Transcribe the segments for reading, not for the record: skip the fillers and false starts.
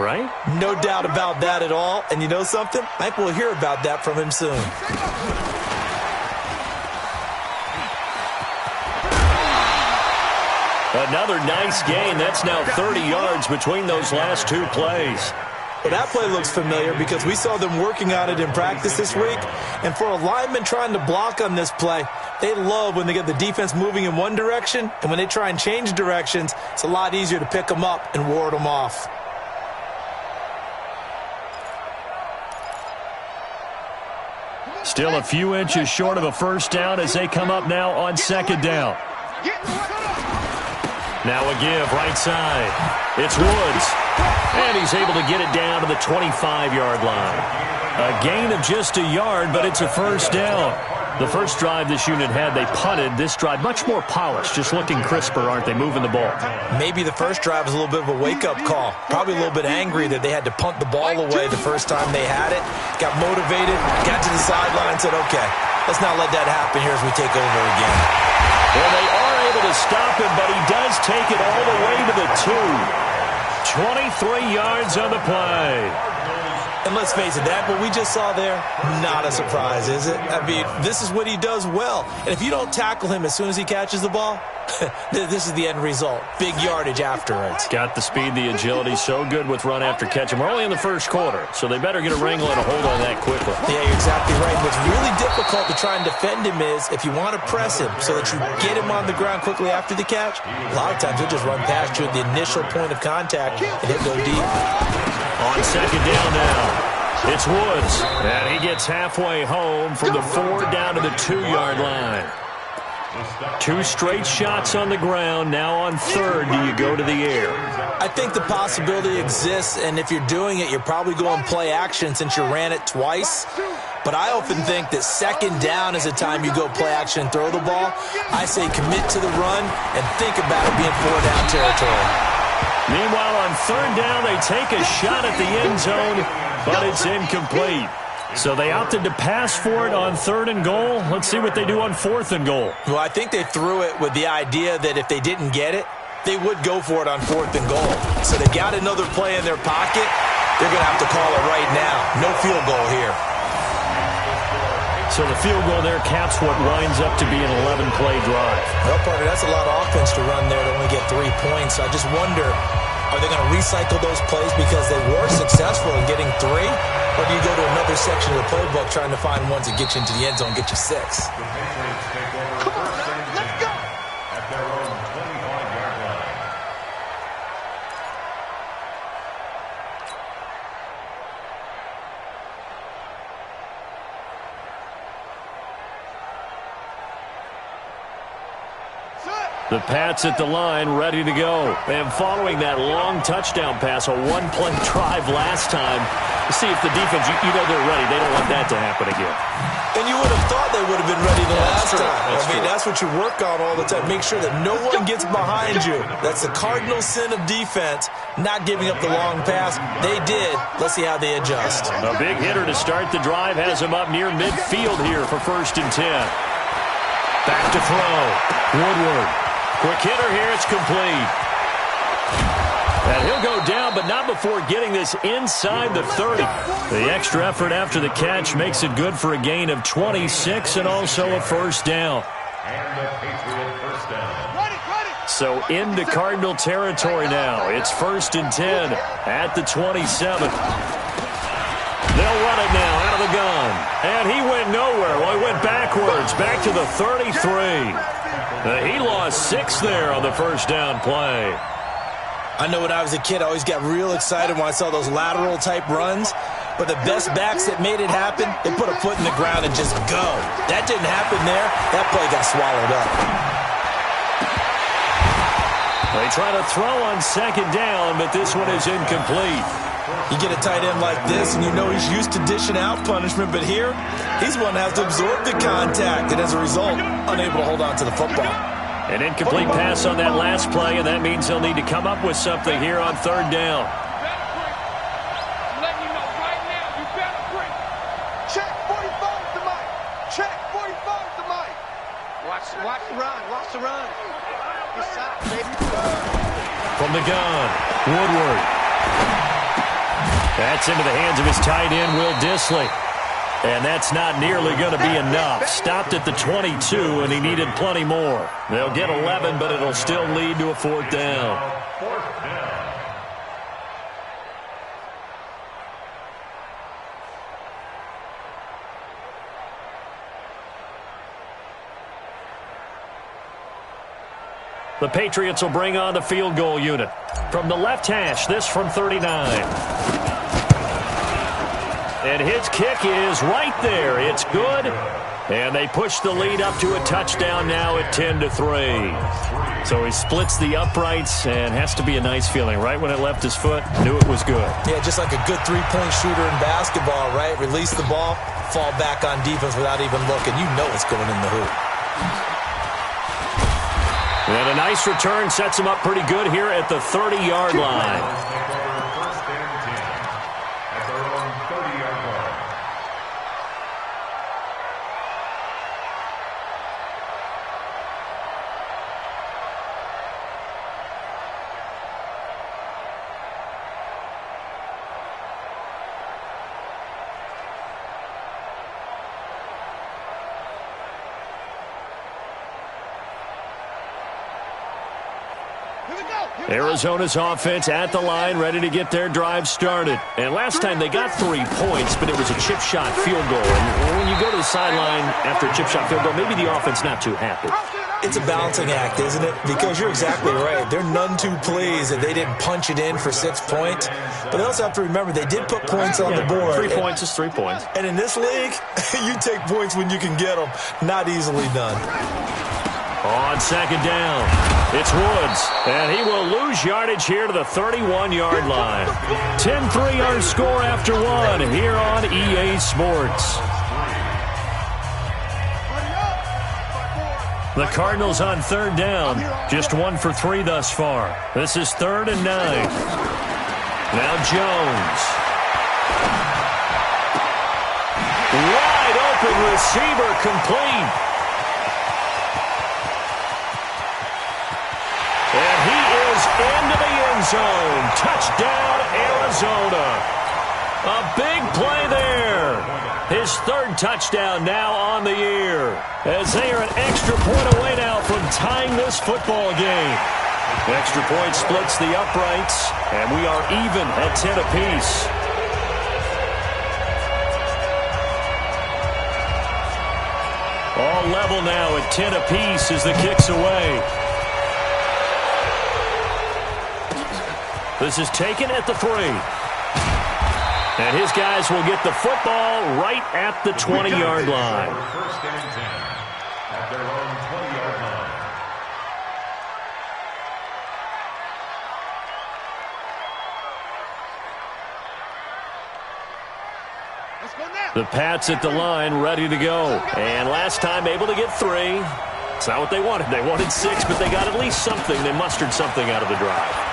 right? No doubt about that at all. And you know something? I think we'll hear about that from him soon. Another nice gain. That's now 30 yards between those last two plays. Well, that play looks familiar because we saw them working on it in practice this week. And for a lineman trying to block on this play, they love when they get the defense moving in one direction. And when they try and change directions, it's a lot easier to pick them up and ward them off. Still a few inches short of a first down as they come up now on second down. Now a give right side. It's Woods. And he's able to get it down to the 25-yard line. A gain of just a yard, but it's a first down. The first drive this unit had, they punted. This drive, much more polished, just looking crisper, aren't they, moving the ball? Maybe the first drive was a little bit of a wake-up call. Probably a little bit angry that they had to punt the ball away the first time they had it. Got motivated, got to the sideline, said, okay, let's not let that happen here as we take over again. Well, they are able to stop him, but he does take it all the way to the 2. 23 yards on the play. And let's face it, that what we just saw there, not a surprise, is it? I mean, this is what he does well. And if you don't tackle him as soon as he catches the ball, this is the end result. Big yardage afterwards. Got the speed, the agility, so good with run after catch. And we're only in the first quarter, so they better get a wrangle and a hold on that quickly. Yeah, you're exactly right. What's really difficult to try and defend him is if you want to press him so that you get him on the ground quickly after the catch, a lot of times he'll just run past you at the initial point of contact and he'll go deep. On second down now, it's Woods. And he gets halfway home from the 4 down to the 2-yard line. 2 straight shots on the ground. Now on third, do you go to the air? I think the possibility exists, and if you're doing it, you're probably going play action since you ran it twice. But I often think that second down is the time you go play action and throw the ball. I say commit to the run and think about it being 4-down territory. Meanwhile, on third down, they take a shot at the end zone, but it's incomplete. So they opted to pass for it on 3rd and goal. Let's see what they do on 4th and goal. Well, I think they threw it with the idea that if they didn't get it, they would go for it on 4th and goal. So they got another play in their pocket. They're going to have to call it right now. No field goal here. So the field goal there caps what winds up to be an 11-play drive. Well, partner, that's a lot of offense to run there to only get 3 points. I just wonder, are they going to recycle those plays because they were successful in getting 3? Or do you go to another section of the playbook trying to find ones that get you into the end zone, get you 6? Come on, let's go. At their own 25-yard line. The Pats at the line, ready to go. And following that long touchdown pass, a 1-play drive last time, see if the defense, you know they're ready. They don't want that to happen again. And you would have thought they would have been ready the last time. I mean, that's what you work on all the time. Make sure that no one gets behind you. That's the cardinal sin of defense, not giving up the long pass. They did. Let's see how they adjust. A big hitter to start the drive has him up near midfield here for 1st and 10. Back to throw. Woodward. Quick hitter here. It's complete. And he'll go down, but not before getting this inside the 30. The extra effort after the catch makes it good for a gain of 26 and also a first down. And the Patriot first down. So into Cardinal territory now. It's 1st and 10 at the 27. They'll run it now out of the gun. And he went nowhere. Well, he went backwards, back to the 33. He lost 6 there on the first down play. I know when I was a kid, I always got real excited when I saw those lateral-type runs. But the best backs that made it happen, they put a foot in the ground and just go. That didn't happen there. That play got swallowed up. They try to throw on second down, but this one is incomplete. You get a tight end like this, and you know he's used to dishing out punishment, but here, he's one that has to absorb the contact, and as a result, unable to hold on to the football. An incomplete pass on that last play, and that means they'll need to come up with something here on third down. Check 45 to Mike. Check 45 to Mike. Watch the run. Watch the run. Good shot, baby. From the gun, Woodward. That's into the hands of his tight end, Will Dissly. And that's not nearly going to be enough. Stopped at the 22, and he needed plenty more. They'll get 11, but it'll still lead to a 4th down. The Patriots will bring on the field goal unit. From the left hash, this from 39. And his kick is right there. It's good. And they push the lead up to a touchdown now at 10-3. So he splits the uprights, and has to be a nice feeling. Right when it left his foot, knew it was good. Yeah, just like a good three-point shooter in basketball, right? Release the ball, fall back on defense without even looking. You know it's going in the hoop. And a nice return sets him up pretty good here at the 30-yard line. Arizona's offense at the line, ready to get their drive started. And last time they got 3 points, but it was a chip shot field goal. And when you go to the sideline after a chip shot field goal, maybe the offense not too happy. It's a balancing act, isn't it? Because you're exactly right. They're none too pleased that they didn't punch it in for 6 points. But they also have to remember they did put points on the board. 3 points is 3 points. And in this league, you take points when you can get them. Not easily done. On 2nd down, it's Woods, and he will lose yardage here to the 31-yard line. 10-3 our score after 1 here on EA Sports. The Cardinals on 3rd down, just 1 for 3 thus far. This is 3rd and 9. Now Jones. Wide open receiver, complete. And he is into the end zone. Touchdown, Arizona. A big play there. His 3rd touchdown now on the year, as they are an extra point away now from tying this football game. Extra point splits the uprights, and we are even at 10 apiece. All level now at 10 apiece as the kick's away. This is taken at the 3. And his guys will get the football right at the 20-yard line. First and 10 at their own 20-yard line. Let's go now. The Pats at the line, ready to go. And last time able to get 3. It's not what they wanted. They wanted 6, but they got at least something. They mustered something out of the drive.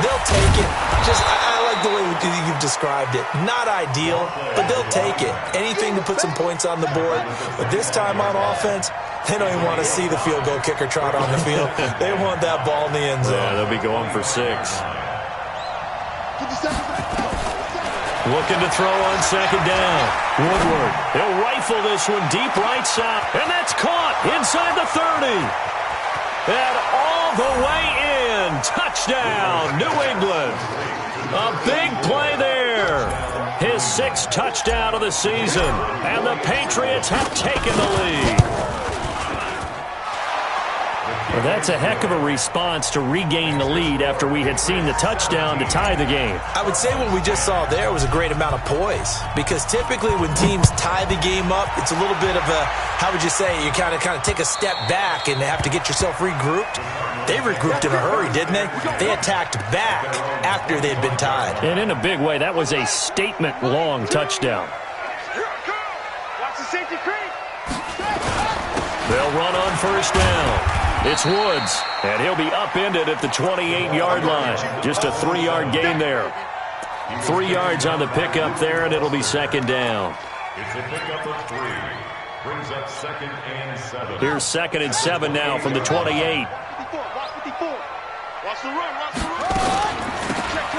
They'll take it. I like the way you've described it. Not ideal, but they'll take it. Anything to put some points on the board. But this time on offense, they don't even want to see the field goal kicker trot on the field. They want that ball in the end zone. Yeah, they'll be going for 6. Looking to throw on 2nd down. Woodward. He'll rifle this one deep right side. And that's caught inside the 30. And all the way in. Touchdown, New England. A big play there. His 6th touchdown of the season. And the Patriots have taken the lead. Well, that's a heck of a response to regain the lead after we had seen the touchdown to tie the game. I would say what we just saw there was a great amount of poise, because typically when teams tie the game up, it's a little bit of a, how would you say, you kind of take a step back and have to get yourself regrouped. They regrouped in a hurry, didn't they? They attacked back after they'd been tied. And in a big way, that was a statement-long touchdown. Watch the safety creep. They'll run on 1st down. It's Woods, and he'll be upended at the 28-yard line. Just a 3-yard gain there. 3 yards on the pickup there, and it'll be 2nd down. It's a pickup of 3. Brings up 2nd and 7. Here's 2nd and 7 now from the 28. Watch the run.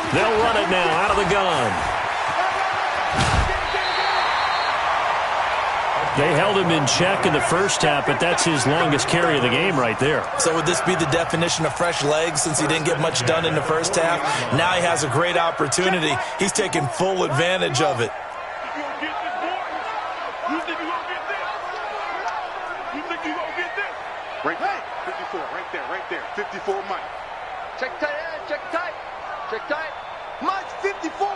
They'll run it now out of the gun. They held him in check in the first half, but that's his longest carry of the game right there. So would this be the definition of fresh legs since he didn't get much done in the first half? Now he has a great opportunity. He's taking full advantage of it. Right there, 54, right there, 54, Mike. Check tight, check tight, check tight. Mike's 54,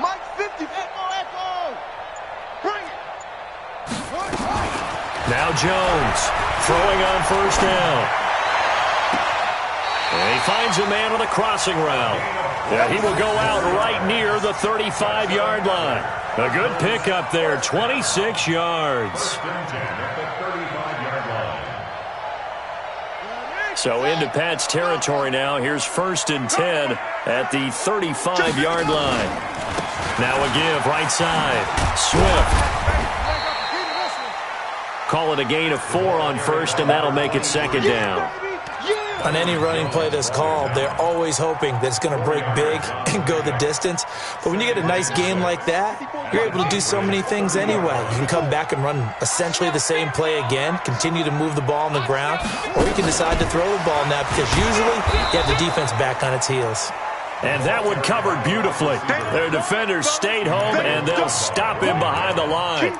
Mike's 54. Echo. Bring it. Now Jones throwing on first down. And he finds a man on the crossing route. Yeah, he will go out right near the 35-yard line. A good pickup there, 26 yards. So into Pat's territory now. Here's 1st and 10 at the 35-yard line. Now a give right side. Swift. Call it a gain of 4 on first, and that'll make it 2nd down. On any running play that's called, they're always hoping that it's going to break big and go the distance. But when you get a nice game like that, you're able to do so many things anyway. You can come back and run essentially the same play again, continue to move the ball on the ground, or you can decide to throw the ball now because usually you have the defense back on its heels. And that one covered beautifully. Their defenders stayed home, and they'll stop him behind the line.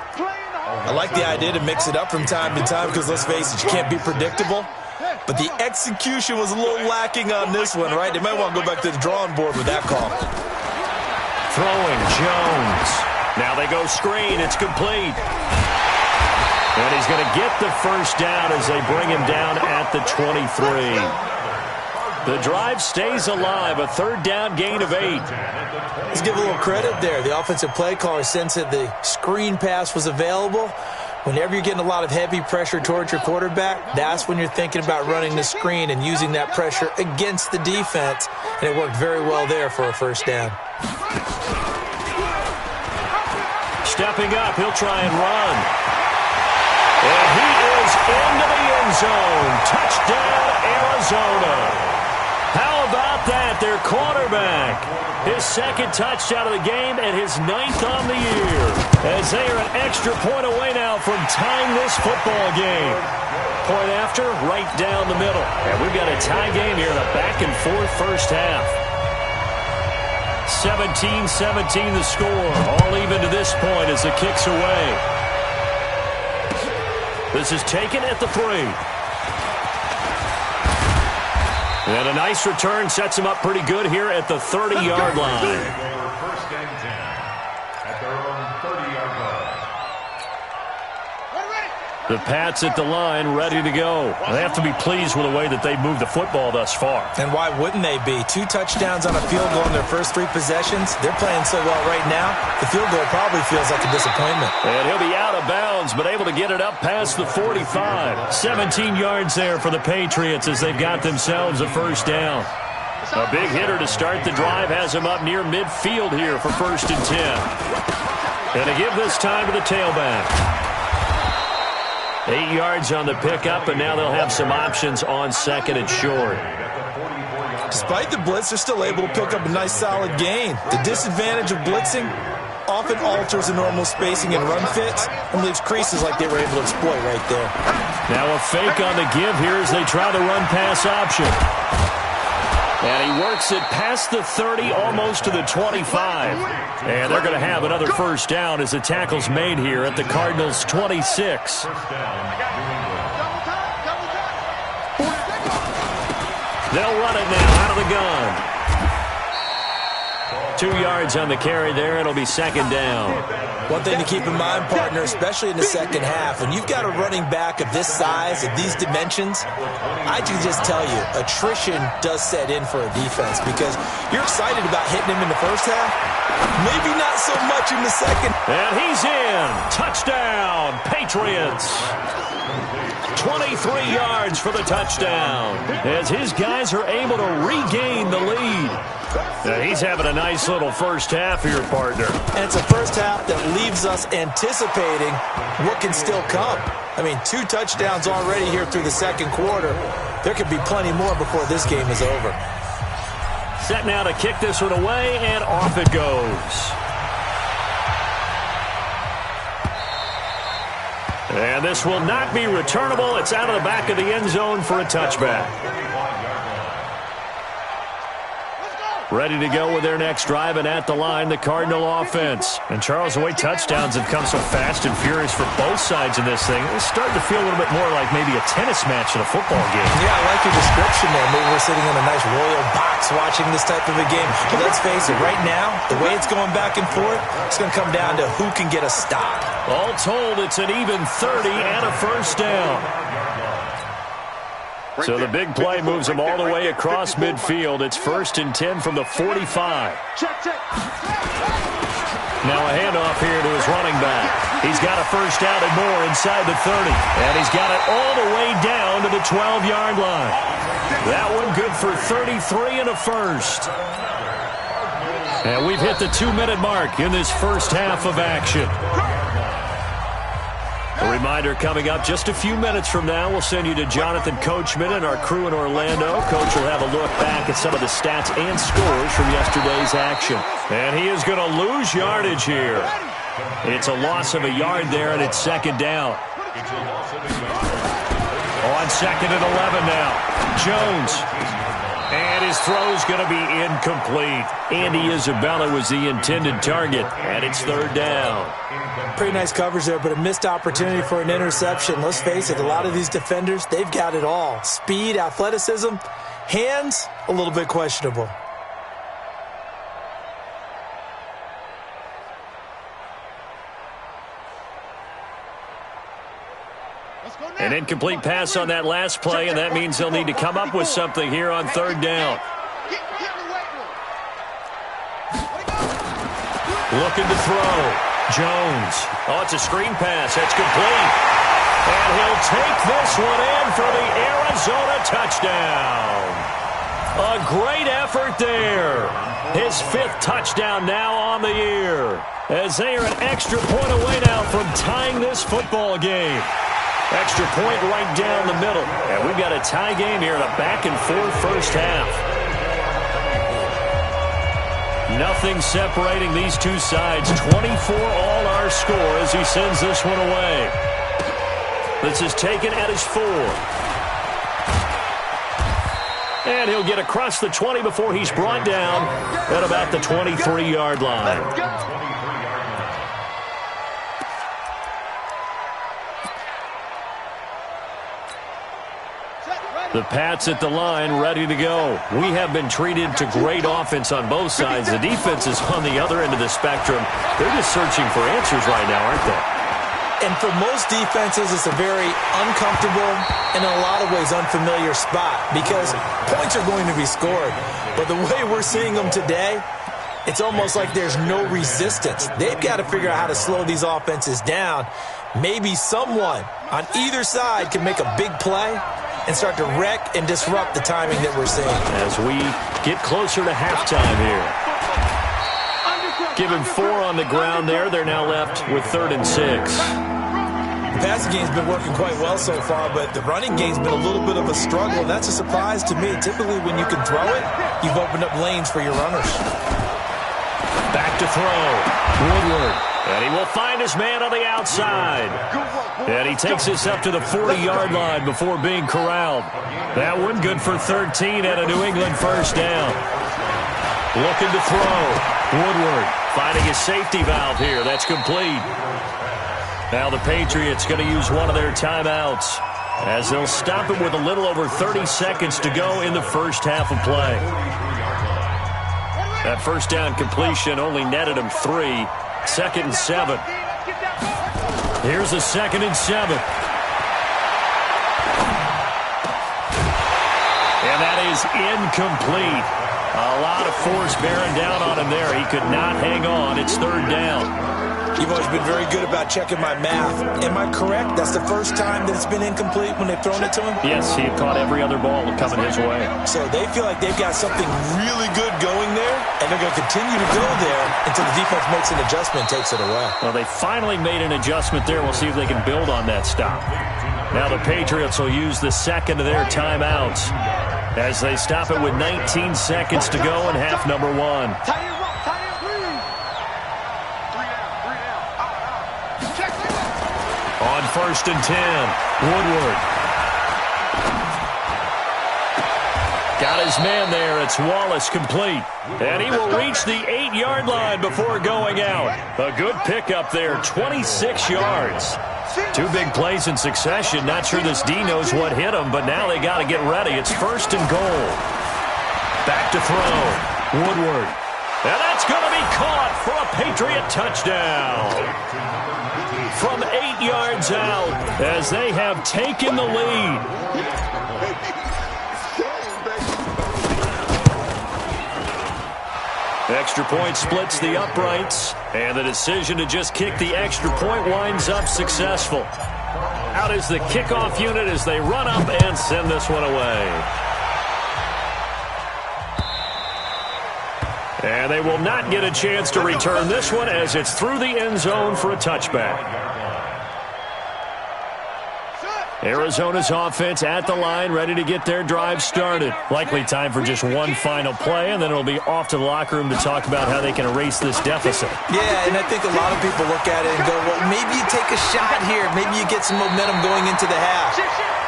I like the idea to mix it up from time to time because, let's face it, you can't be predictable. But the execution was a little lacking on this one, right? They might want to go back to the drawing board with that call. Throwing Jones. Now they go screen. It's complete. And he's going to get the first down as they bring him down at the 23. The drive stays alive. A 3rd down gain of 8. Let's give a little credit there. The offensive play caller sensed that the screen pass was available. Whenever you're getting a lot of heavy pressure towards your quarterback, that's when you're thinking about running the screen and using that pressure against the defense. And it worked very well there for a 1st down. Stepping up, he'll try and run. And he is into the end zone. Touchdown, Arizona. How about that? Their quarterback. His 2nd touchdown of the game and his 9th on the year. As they are an extra point away now from tying this football game. Point after, right down the middle. And we've got a tie game here in a back-and-forth first half. 17-17 the score. All even to this point as the kick's away. This is taken at the 3. And a nice return sets him up pretty good here at the 30-yard line. First and 10 at their own 30-yard line. The Pats at the line, ready to go. They have to be pleased with the way that they've moved the football thus far. And why wouldn't they be? 2 touchdowns on a field goal in their first 3 possessions. They're playing so well right now, the field goal probably feels like a disappointment. And he'll be out of bounds, but able to get it up past the 45. 17 yards there for the Patriots as they've got themselves a first down. A big hitter to start the drive has him up near midfield here for 1st and 10. And to give this time to the tailback. 8 yards on the pickup, and now they'll have some options on 2nd and short. Despite the blitz, they're still able to pick up a nice solid gain. The disadvantage of blitzing often alters the normal spacing and run fits and leaves creases like they were able to exploit right there. Now a fake on the give here as they try the run-pass option. And he works it past the 30, almost to the 25. And they're going to have another first down as the tackle's made here at the Cardinals' 26. They'll run it now out of the gun. 2 yards on the carry there. It'll be 2nd down. One thing to keep in mind, partner, especially in the second half, when you've got a running back of this size, of these dimensions, I can just tell you, attrition does set in for a defense because you're excited about hitting him in the first half, maybe not so much in the second. And he's in. Touchdown, Patriots. 23 yards for the touchdown as his guys are able to regain the lead. Now he's having a nice little first half here, partner. And it's a first half that leaves us anticipating what can still come. I mean, 2 touchdowns already here through the second quarter. There could be plenty more before this game is over. Set now to kick this one away, and off it goes. And this will not be returnable. It's out of the back of the end zone for a touchback. Ready to go with their next drive, and at the line, the Cardinal offense. And Charles, the way touchdowns have come so fast and furious for both sides in this thing, it's starting to feel a little bit more like maybe a tennis match in a football game. Yeah, I like your description there. Maybe we're sitting in a nice royal box watching this type of a game. But let's face it, right now, the way it's going back and forth, it's going to come down to who can get a stop. All told, it's an even 30 and a first down. So the big play moves him all the way across midfield. It's 1st and 10 from the 45. Now a handoff here to his running back. He's got a first down and more inside the 30. And he's got it all the way down to the 12-yard line. That one good for 33 and a first. And we've hit the 2-minute mark in this first half of action. A reminder coming up just a few minutes from now, we'll send you to Jonathan Coachman and our crew in Orlando. Coach will have a look back at some of the stats and scores from yesterday's action. And he is going to lose yardage here. It's a loss of a yard there, and it's 2nd down. On 2nd and 11 now. Jones. And his throw's going to be incomplete. Andy Isabella was the intended target, and it's 3rd down. Pretty nice coverage there, but a missed opportunity for an interception. Let's face it, a lot of these defenders, they've got it all. Speed, athleticism, hands, a little bit questionable. An incomplete pass on that last play, and that means they'll need to come up with something here on 3rd down. Looking to throw. Jones. Oh, it's a screen pass. That's complete. And he'll take this one in for the Arizona touchdown. A great effort there. His 5th touchdown now on the year, as they are an extra point away now from tying this football game. Extra point right down the middle. And we've got a tie game here in a back-and-forth first half. Nothing separating these two sides. 24 all our score as he sends this one away. This is taken at his 4. And he'll get across the 20 before he's brought down at about the 23-yard line. The Pats at the line, ready to go. We have been treated to great offense on both sides. The defense is on the other end of the spectrum. They're just searching for answers right now, aren't they? And for most defenses, it's a very uncomfortable and in a lot of ways unfamiliar spot because points are going to be scored. But the way we're seeing them today, it's almost like there's no resistance. They've got to figure out how to slow these offenses down. Maybe someone on either side can make a big play and start to wreck and disrupt the timing that we're seeing. As we get closer to halftime here. Give him 4 on the ground there. They're now left with 3rd and 6. The passing game's been working quite well so far, but the running game's been a little bit of a struggle, and that's a surprise to me. Typically, when you can throw it, you've opened up lanes for your runners. Back to throw. Woodward. And he will find his man on the outside. And he takes this up to the 40-yard line before being corralled. That one good for 13 and a New England first down. Looking to throw. Woodward finding his safety valve here. That's complete. Now the Patriots going to use one of their timeouts as they'll stop it with a little over 30 seconds to go in the first half of play. That first down completion only netted him 3. 2nd and 7. Here's the 2nd and 7. And that is incomplete. A lot of force bearing down on him there. He could not hang on. It's 3rd down. You've always been very good about checking my math. Am I correct? That's the first time that it's been incomplete when they've thrown it to him? Yes, he had caught every other ball coming his way. So they feel like they've got something really good going there, and they're going to continue to go there until the defense makes an adjustment and takes it away. Well, they finally made an adjustment there. We'll see if they can build on that stop. Now the Patriots will use the second of their timeouts as they stop it with 19 seconds to go in half number 1. On 1st and 10, Woodward. Got his man there. It's Wallace complete. And he will reach the 8-yard line before going out. A good pickup there, 26 yards. 2 big plays in succession. Not sure this D knows what hit him, but now they got to get ready. It's 1st and goal. Back to throw. Woodward. And that's going to be caught for a Patriot touchdown. From 8 yards out as they have taken the lead. Extra point splits the uprights, and the decision to just kick the extra point winds up successful. Out is the kickoff unit as they run up and send this one away. And they will not get a chance to return this one as it's through the end zone for a touchback. Arizona's offense at the line, ready to get their drive started. Likely time for just one final play, and then it'll be off to the locker room to talk about how they can erase this deficit. Yeah, and I think a lot of people look at it and go, well, maybe you take a shot here. Maybe you get some momentum going into the half.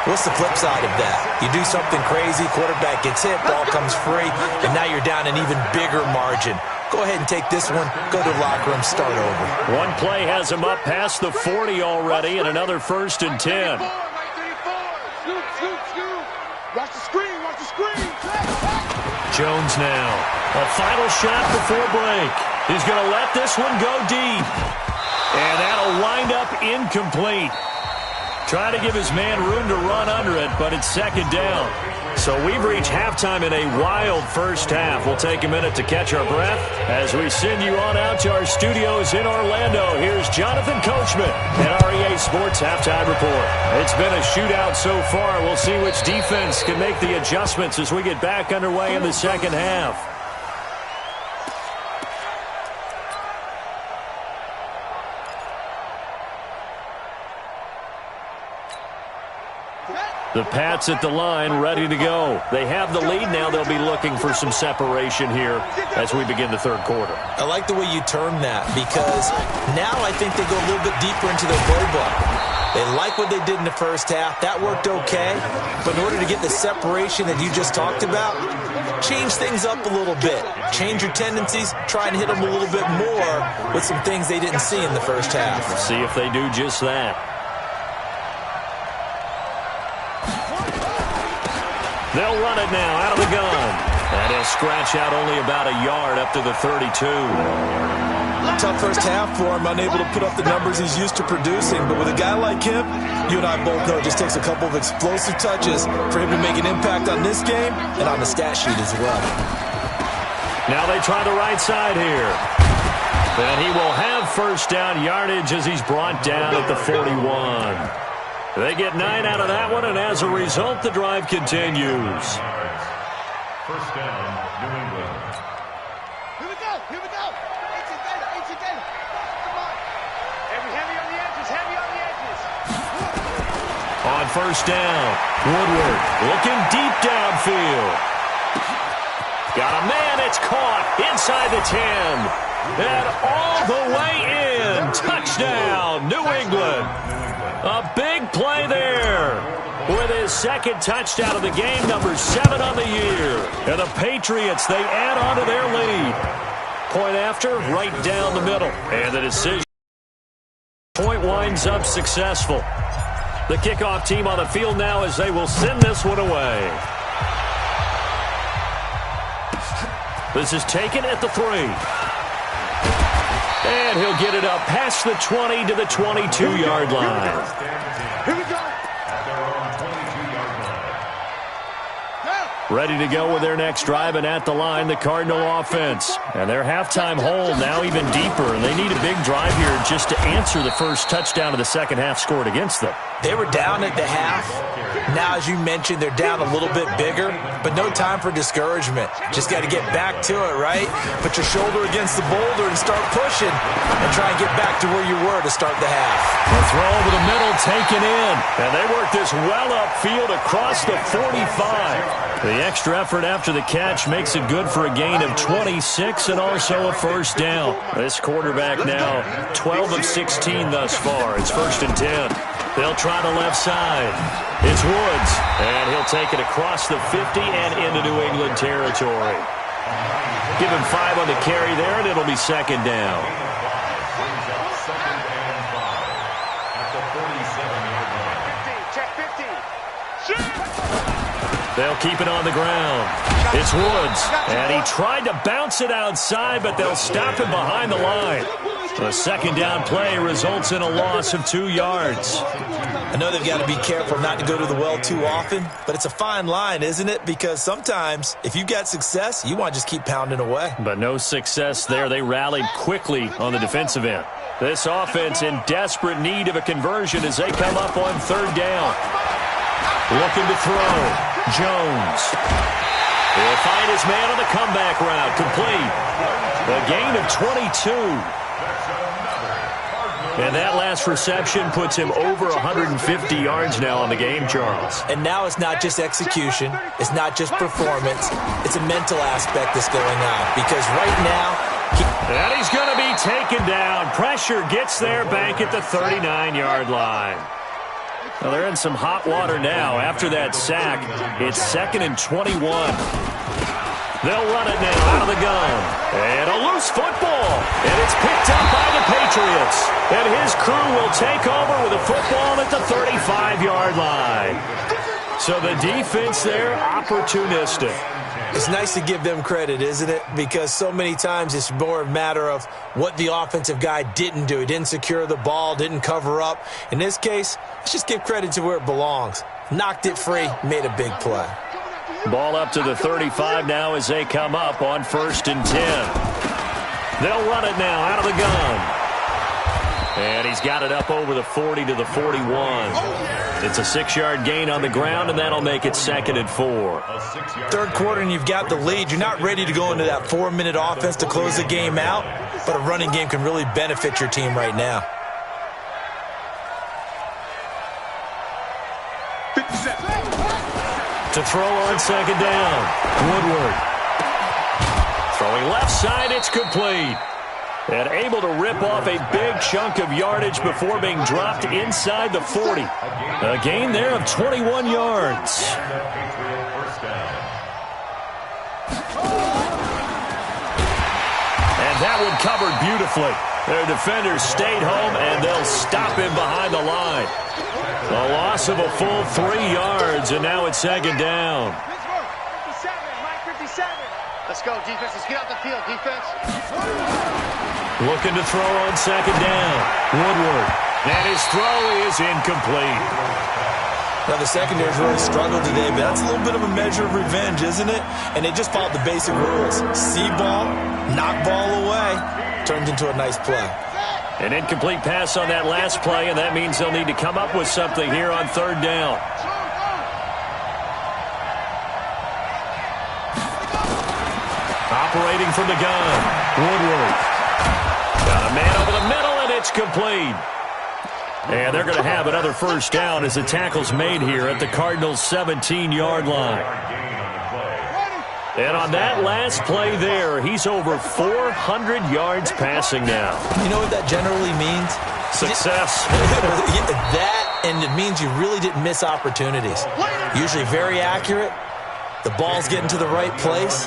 What's the flip side of that? You do something crazy, quarterback gets hit, ball comes free, and now you're down an even bigger margin. Go ahead and take this one, go to the locker room, start over. One play has him up past the 40 already, and another 1st and 10. Watch the screen, watch the screen. Jones now. A final shot before break. He's going to let this one go deep. And that'll wind up incomplete. Try to give his man room to run under it, but it's 2nd down. So we've reached halftime in a wild first half. We'll take a minute to catch our breath as we send you on out to our studios in Orlando. Here's Jonathan Coachman at REA Sports Halftime Report. It's been a shootout so far. We'll see which defense can make the adjustments as we get back underway in the second half. The Pats at the line, ready to go. They have the lead now. They'll be looking for some separation here as we begin the third quarter. I like the way you term that because now I think they go a little bit deeper into their playbook. They like what they did in the first half. That worked okay. But in order to get the separation that you just talked about, change things up a little bit. Change your tendencies. Try and hit them a little bit more with some things they didn't see in the first half. See if they do just that. They'll run it now out of the gun. And he'll scratch out only about a yard up to the 32. Tough first half for him, unable to put up the numbers he's used to producing. But with a guy like him, you and I both know it just takes a couple of explosive touches for him to make an impact on this game and on the stat sheet as well. Now they try the right side here. And he will have 1st down yardage as he's brought down at the 41. They get 9 out of that one, and as a result, the drive continues. 1st down, New England. Here we go, here we go. It's your data, it's your data. Come on. Heavy on the edges, heavy on the edges. On 1st down, Woodward looking deep downfield. Got a man, it's caught inside the 10. And all the way in. Touchdown, New England. A big play there with his 2nd touchdown of the game, number 7 on the year. And the Patriots, they add on to their lead. Point after, right down the middle. And the decision point winds up successful. The kickoff team on the field now as they will send this one away. This is taken at the 3. And he'll get it up past the 20 to the 22-yard line. Here we go. Ready to go with their next drive, and at the line, the Cardinal offense. And their halftime hole now even deeper, and they need a big drive here just to answer the first touchdown of the second half scored against them. They were down at the half. Now, as you mentioned, they're down a little bit bigger, but no time for discouragement. Just got to get back to it, right? Put your shoulder against the boulder and start pushing and try and get back to where you were to start the half. The throw over the middle taken in, and they work this well upfield across the 45. The extra effort after the catch makes it good for a gain of 26 and also a first down. This quarterback now 12 of 16 thus far. It's 1st and 10. They'll try the left side. It's Woods, and he'll take it across the 50 and into New England territory. Give him 5 on the carry there, and it'll be 2nd down. They'll keep it on the ground. It's Woods, and he tried to bounce it outside, but they'll stop him behind the line. A 2nd down play results in a loss of 2 yards. I know they've got to be careful not to go to the well too often, but it's a fine line, isn't it? Because sometimes, if you've got success, you want to just keep pounding away. But no success there. They rallied quickly on the defensive end. This offense in desperate need of a conversion as they come up on 3rd down. Looking to throw. Jones. He'll find his man on the comeback route. Complete. A gain of 22. And that last reception puts him over 150 yards now on the game, Charles. And now it's not just execution. It's not just performance. It's a mental aspect that's going on. Because right now, and he's going to be taken down. Pressure gets there back at the 39-yard line. Well, they're in some hot water now. After that sack, it's 2nd and 21. They'll run it now out of the gun. And a loose football. And it's picked up by the Patriots. And his crew will take over with a football at the 35-yard line. So the defense there, opportunistic. It's nice to give them credit, isn't it? Because so many times it's more a matter of what the offensive guy didn't do. He didn't secure the ball, didn't cover up. In this case, let's just give credit to where it belongs. Knocked it free, made a big play. Ball up to the 35 now as they come up on 1st and 10. They'll run it now out of the gun. And he's got it up over the 40 to the 41. It's a 6-yard gain on the ground, and that'll make it 2nd and 4. 3rd quarter, and you've got the lead. You're not ready to go into that 4-minute offense to close the game out, but a running game can really benefit your team right now. 57. To throw on 2nd down. Woodward. Throwing left side, it's complete. And able to rip off a big chunk of yardage before being dropped inside the 40. A gain there of 21 yards. And that one covered beautifully. Their defenders stayed home, and they'll stop him behind the line. A loss of a full 3 yards, and now it's 2nd down. 57, Mike 57. Let's go, defense. Let's get out the field, defense. Looking to throw on 2nd down. Woodward. And his throw is incomplete. Now, the secondary's really struggled today, but that's a little bit of a measure of revenge, isn't it? And they just followed the basic rules. See ball, knock ball away. Turned into a nice play. An incomplete pass on that last play, and that means they'll need to come up with something here on 3rd down. Operating from the gun. Woodward. Got a man over the middle, and it's complete. And they're going to have another first down as the tackle's made here at the Cardinals' 17-yard line. And on that last play there, he's over 400 yards passing now. You know what that generally means? Success. That, and it means you really didn't miss opportunities. Usually very accurate. The ball's getting to the right place.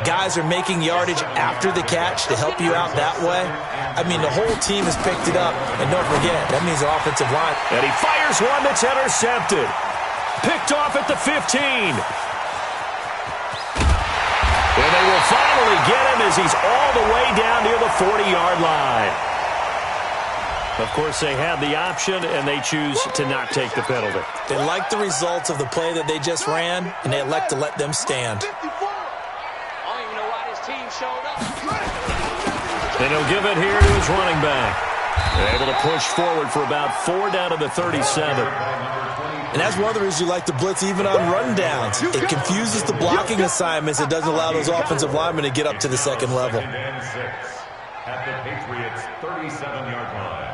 Guys are making yardage after the catch to help you out that way. I mean, the whole team has picked it up. And don't forget, that means the offensive line. And he fires one that's intercepted. Picked off at the 15. And they will finally get him as he's all the way down near the 40-yard line. Of course, they have the option, and they choose to not take the penalty. They like the results of the play that they just ran, and they elect to let them stand. I don't even know why this team showed up. And he'll give it here to his running back. Able to push forward for about 4 down to the 37. And that's one of the reasons you like to blitz even on rundowns. It confuses the blocking assignments. It doesn't allow those offensive linemen to get up to the second level. At the Patriots' 37-yard line.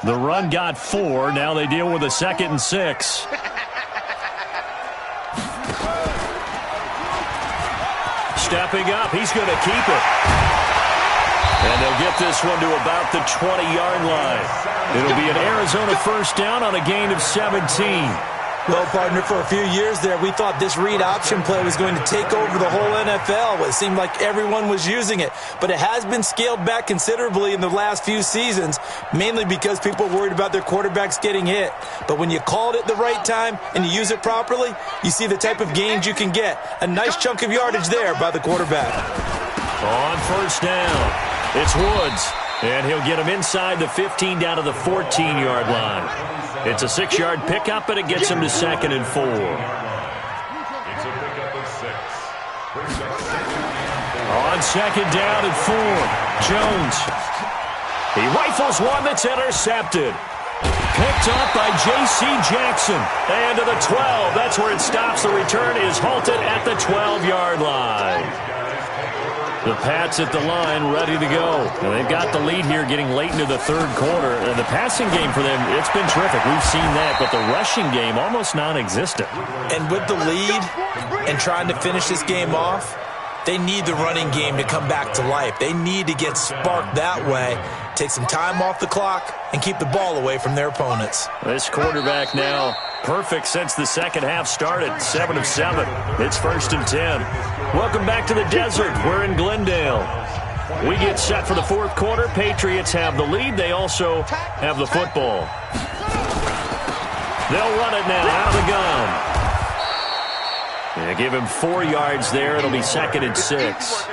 The run got 4. Now they deal with a 2nd and 6. Stepping up, he's going to keep it. And they'll get this one to about the 20-yard line. It'll be an Arizona first down on a gain of 17. Well, partner, for a few years there, we thought this read option play was going to take over the whole NFL. It seemed like everyone was using it. But it has been scaled back considerably in the last few seasons, mainly because people are worried about their quarterbacks getting hit. But when you call it at the right time and you use it properly, you see the type of gains you can get. A nice chunk of yardage there by the quarterback. On first down, it's Woods. And he'll get him inside the 15 down to the 14-yard line. It's a 6-yard pickup, and it gets him to 2nd and 4. It's a pickup of 6. On 2nd down and 4, Jones. He rifles one that's intercepted. Picked up by J.C. Jackson. And to the 12. That's where it stops. The return is halted at the 12-yard line. The Pats at the line, ready to go. And they've got the lead here getting late into the third quarter. And the passing game for them, it's been terrific. We've seen that. But the rushing game, almost non-existent. And with the lead and trying to finish this game off, they need the running game to come back to life. They need to get sparked that way, take some time off the clock, and keep the ball away from their opponents. This quarterback now perfect since the second half started. 7 of 7. It's 1st and 10. Welcome back to the desert. We're in Glendale. We get set for the fourth quarter. Patriots have the lead. They also have the football. They'll run it now out of the gun. Yeah, give him 4 yards there. It'll be 2nd and 6.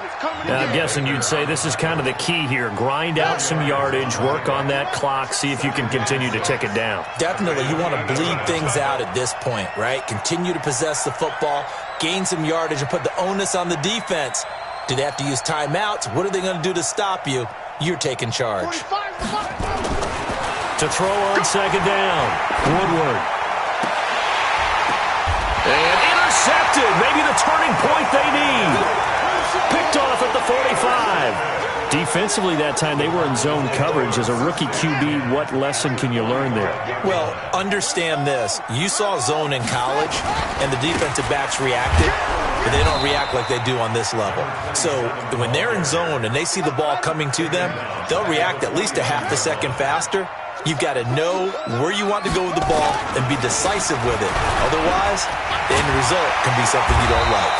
Now, I'm guessing you'd say this is kind of the key here. Grind out some yardage, work on that clock, see if you can continue to tick it down. Definitely, you want to bleed things out at this point, right? Continue to possess the football, gain some yardage, and put the onus on the defense. Do they have to use timeouts? What are they going to do to stop you? You're taking charge. To throw on 2nd down, Woodward. And intercepted. Maybe the turning point they need. Picked off at the 45. Defensively that time, they were in zone coverage. As a rookie QB, what lesson can you learn there? Well, understand this. You saw zone in college, and the defensive backs reacted, but they don't react like they do on this level. So when they're in zone and they see the ball coming to them, they'll react at least a half a second faster. You've got to know where you want to go with the ball and be decisive with it. Otherwise, the end result can be something you don't like.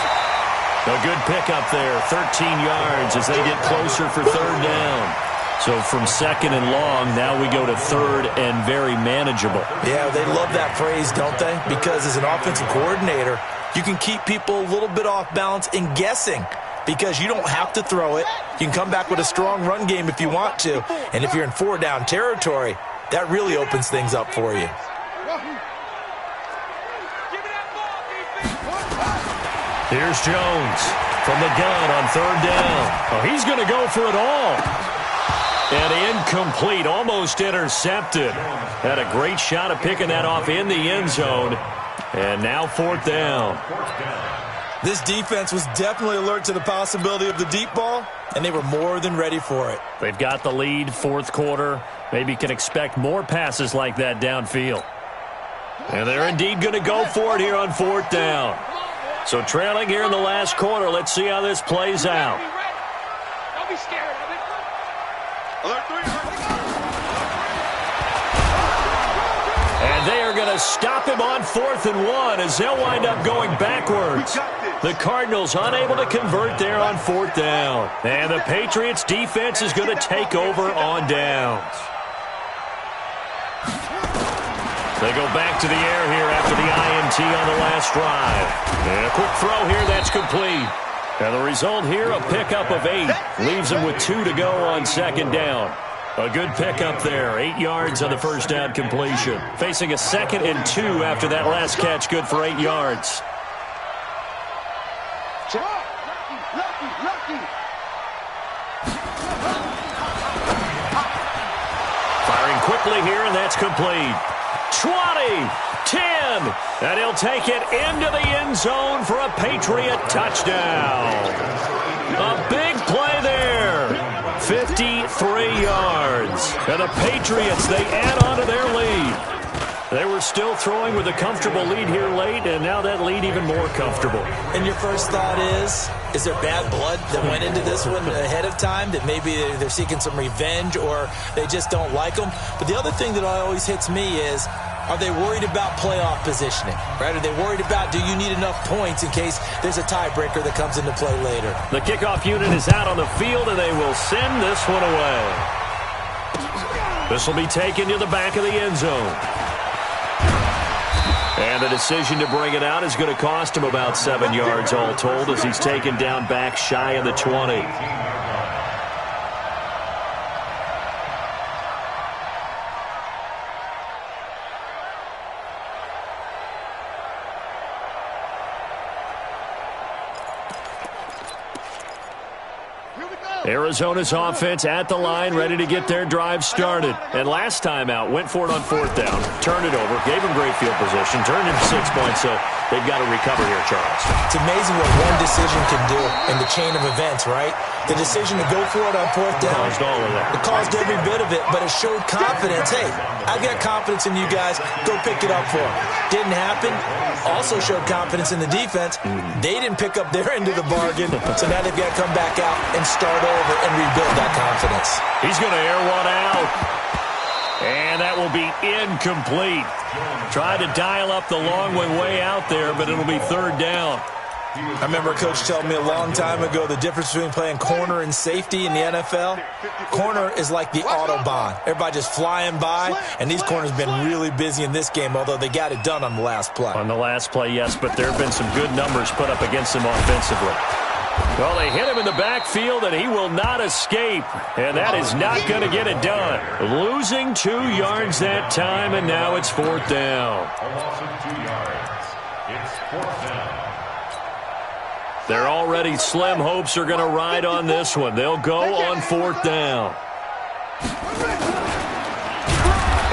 A good pickup there, 13 yards as they get closer for 3rd down. So from 2nd and long, now we go to 3rd and very manageable. Yeah, they love that phrase, don't they? Because as an offensive coordinator, you can keep people a little bit off balance and guessing because you don't have to throw it. You can come back with a strong run game if you want to. And if you're in 4-down territory, that really opens things up for you. Here's Jones from the gun on 3rd down. Oh, he's going to go for it all. And incomplete, almost intercepted. Had a great shot of picking that off in the end zone. And now 4th down. This defense was definitely alert to the possibility of the deep ball, and they were more than ready for it. They've got the lead, 4th quarter. Maybe can expect more passes like that downfield. And they're indeed going to go for it here on 4th down. So trailing here in the last quarter. Let's see how this plays out. Don't be scared of it. And they are going to stop him on 4th and 1 as they'll wind up going backwards. The Cardinals unable to convert there on 4th down. And the Patriots defense is going to take over on downs. They go back to the air here after the INT on the last drive. And a quick throw here, that's complete. And the result here, a pickup of 8. Leaves them with 2 to go on 2nd down. A good pickup there, 8 yards on the first down completion. Facing a 2nd and 2 after that last catch, good for 8 yards. Firing quickly here, and that's complete. 20, 10, and he'll take it into the end zone for a Patriot touchdown. A big play there. 53 yards. And the Patriots, they add on to their lead. They were still throwing with a comfortable lead here late, and now that lead even more comfortable. And your first thought is there bad blood that went into this one ahead of time, that maybe they're seeking some revenge or they just don't like them? But the other thing that always hits me is, are they worried about playoff positioning? Right? Are they worried about, do you need enough points in case there's a tiebreaker that comes into play later? The kickoff unit is out on the field, and they will send this one away. This will be taken to the back of the end zone. And the decision to bring it out is going to cost him about 7 yards all told, as he's taken down back shy of the 20. Arizona's offense at the line, ready to get their drive started. And last time out, went for it on fourth down, turned it over, gave them great field position, turned into 6 points, so they've got to recover here, Charles. It's amazing what one decision can do in the chain of events, right? The decision to go for it on fourth down. Caused all of that. It caused every bit of it, but it showed confidence. Hey, I've got confidence in you guys. Go pick it up for them. Didn't happen. Also showed confidence in the defense. They didn't pick up their end of the bargain, so now they've got to come back out and start over and rebuild that confidence. He's going to air one out. And that will be incomplete. Tried to dial up the long one way out there, but it'll be third down. I remember a coach telling me a long time ago the difference between playing corner and safety in the NFL. Corner is like the Autobahn. Everybody just flying by, and these corners have been really busy in this game, although they got it done on the last play. On the last play, yes, but there have been some good numbers put up against them offensively. Well, they hit him in the backfield, and he will not escape. And that is not going to get it done. Losing 2 yards that time, and now it's fourth down. A loss of 2 yards. It's fourth down. Their already slim hopes are going to ride on this one. They'll go on fourth down.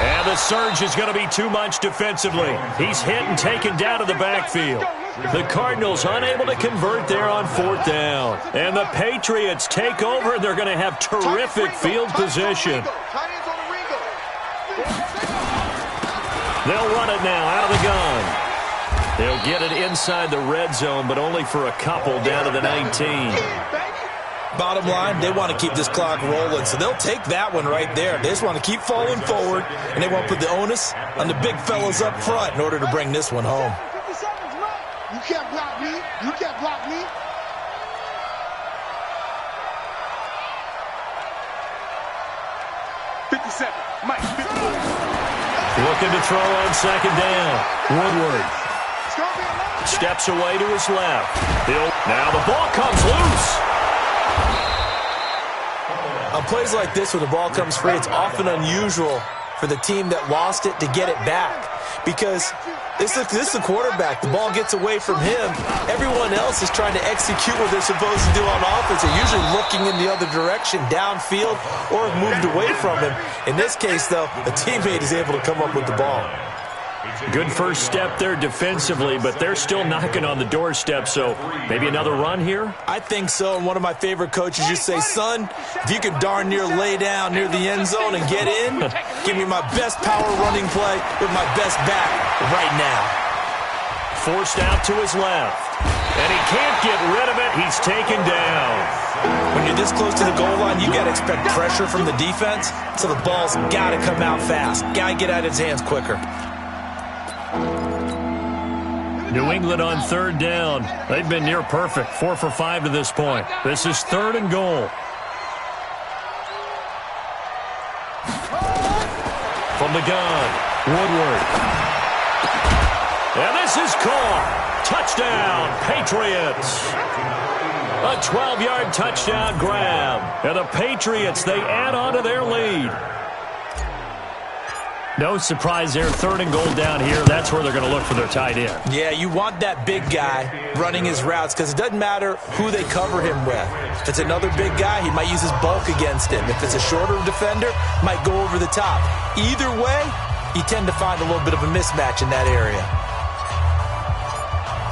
And the surge is going to be too much defensively. He's hit and taken down to the backfield. The Cardinals unable to convert there on fourth down. And the Patriots take over. They're going to have terrific field position. They'll run it now out of the gun. They'll get it inside the red zone, but only for a couple down to the 19. Bottom line, they want to keep this clock rolling, so they'll take that one right there. They just want to keep falling forward, and they want to put the onus on the big fellas up front in order to bring this one home. You can't block me. You can't block me. Mike, 54. Looking to throw on second down. Woodward steps away to his left. Now the ball comes loose. On plays like this, when the ball comes free, it's often unusual for the team that lost it to get it back, because this is the quarterback. The ball gets away from him. Everyone else is trying to execute what they're supposed to do on offense. They're usually looking in the other direction, downfield, or have moved away from him. In this case, though, a teammate is able to come up with the ball. Good first step there defensively, but they're still knocking on the doorstep, so maybe another run here? I think so, and one of my favorite coaches used to say, son, if you can darn near lay down near the end zone and get in, give me my best power running play with my best back right now. Forced out to his left, and he can't get rid of it. He's taken down. When you're this close to the goal line, you got to expect pressure from the defense, so the ball's got to come out fast. Got to get out of his hands quicker. New England on third down. They've been near perfect, 4 for 5 to this point. This is third and goal. From the gun, Woodward. And this is caught. Touchdown, Patriots. A 12-yard touchdown grab. And the Patriots, they add on to their lead. No surprise there, third and goal down here. That's where they're going to look for their tight end. Yeah, you want that big guy running his routes, because it doesn't matter who they cover him with. If it's another big guy, he might use his bulk against him. If it's a shorter defender, might go over the top. Either way, you tend to find a little bit of a mismatch in that area.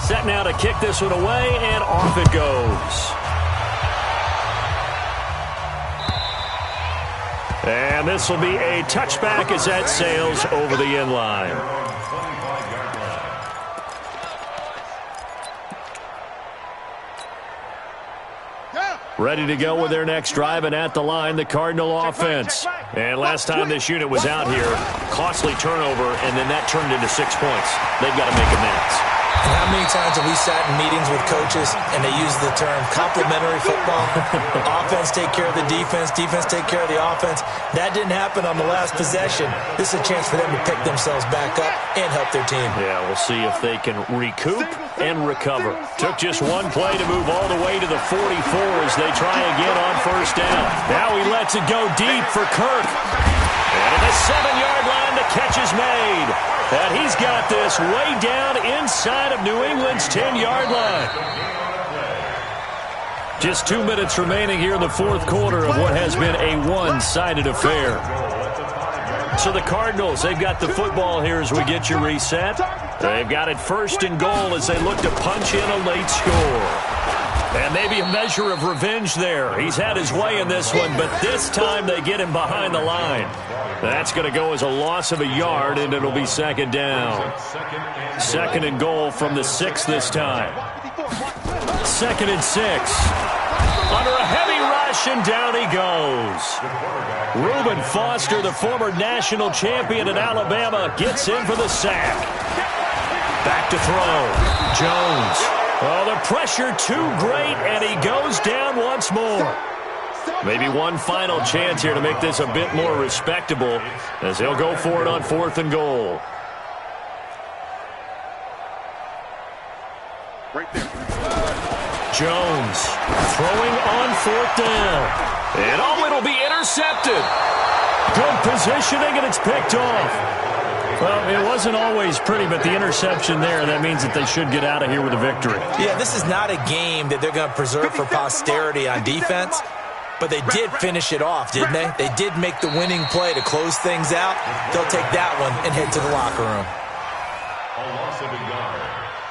Set now to kick this one away, and off it goes. And this will be a touchback as that sails over the end line. Ready to go with their next drive, and at the line, the Cardinal offense. And last time this unit was out here, costly turnover, and then that turned into 6 points. They've got to make amends. And how many times have we sat in meetings with coaches and they use the term complementary football? Offense take care of the defense, defense take care of the offense. That didn't happen on the last possession. This is a chance for them to pick themselves back up and help their team. Yeah, we'll see if they can recoup and recover. Took just one play to move all the way to the 44 as they try again on first down. Now he lets it go deep for Kirk. And at the 7-yard line, the catch is made. And he's got this way down inside of New England's 10-yard line. Just 2 minutes remaining here in the fourth quarter of what has been a one-sided affair. So the Cardinals, they've got the football here as we get you reset. They've got it first and goal as they look to punch in a late score. And maybe a measure of revenge there. He's had his way in this one, but this time they get him behind the line. That's going to go as a loss of a yard, and it'll be second down. Second and goal from the 6 this time. 2nd and 6. Under a heavy rush, and down he goes. Reuben Foster, the former national champion at Alabama, gets in for the sack. Back to throw. Jones. Oh, the pressure too great, and he goes down once more. Maybe one final chance here to make this a bit more respectable as they'll go for it on 4th and goal. Right there. Jones throwing on 4th down. And oh, it'll be intercepted. Good positioning, and it's picked off. Well, it wasn't always pretty, but the interception there, that means that they should get out of here with a victory. Yeah, this is not a game that they're going to preserve for posterity on defense, but they did finish it off, didn't they? They did make the winning play to close things out. They'll take that one and head to the locker room. A loss of a yard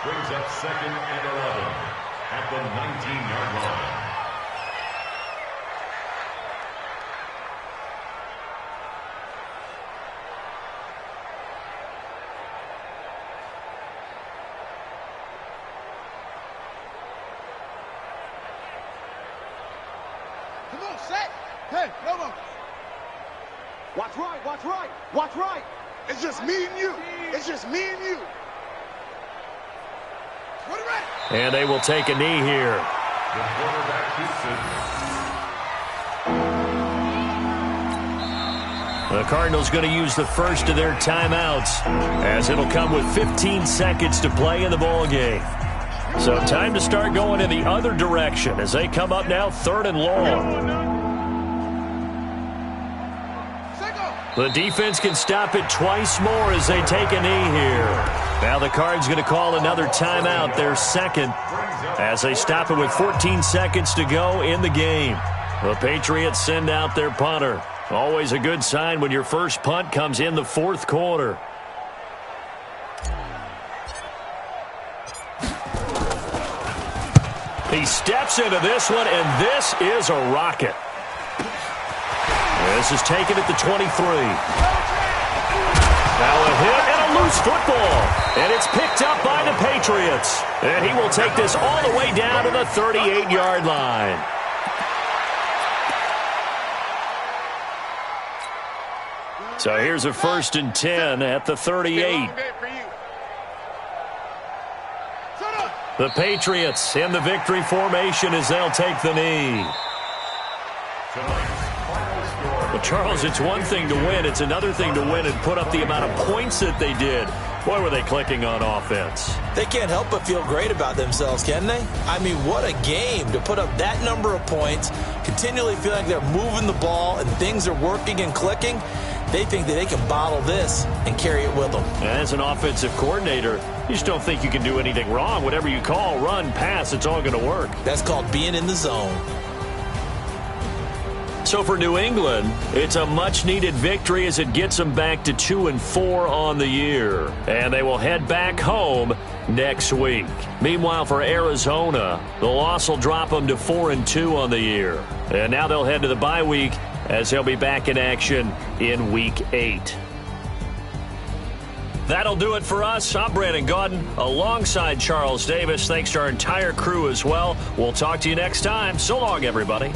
brings up 2nd and 11 at the 19-yard line. Come on, set. Hey, come on. Watch right, watch right, watch right. It's just me and you. It's just me and you. And they will take a knee here. The quarterback keeps it. The Cardinals going to use the first of their timeouts as it'll come with 15 seconds to play in the ball game. So time to start going in the other direction as they come up now 3rd and long. The defense can stop it twice more as they take a knee here. Now the Cards going to call another timeout, their second, as they stop it with 14 seconds to go in the game. The Patriots send out their punter. Always a good sign when your first punt comes in the fourth quarter. He steps into this one, and this is a rocket. This is taken at the 23. Now a hit and a loose football. And it's picked up by the Patriots. And he will take this all the way down to the 38-yard line. So here's a 1st and 10 at the 38. The Patriots in the victory formation as they'll take the knee. Well, Charles, it's one thing to win. It's another thing to win and put up the amount of points that they did. Boy, were they clicking on offense. They can't help but feel great about themselves, can they? I mean, what a game to put up that number of points, continually feel like they're moving the ball and things are working and clicking. They think that they can bottle this and carry it with them. As an offensive coordinator, you just don't think you can do anything wrong. Whatever you call, run, pass, it's all going to work. That's called being in the zone. So for New England, it's a much-needed victory as it gets them back to 2-4 on the year. And they will head back home next week. Meanwhile, for Arizona, the loss will drop them to 4-2 on the year. And now they'll head to the bye week as they'll be back in action in Week 8. That'll do it for us. I'm Brandon Gaudin alongside Charles Davis. Thanks to our entire crew as well. We'll talk to you next time. So long, everybody.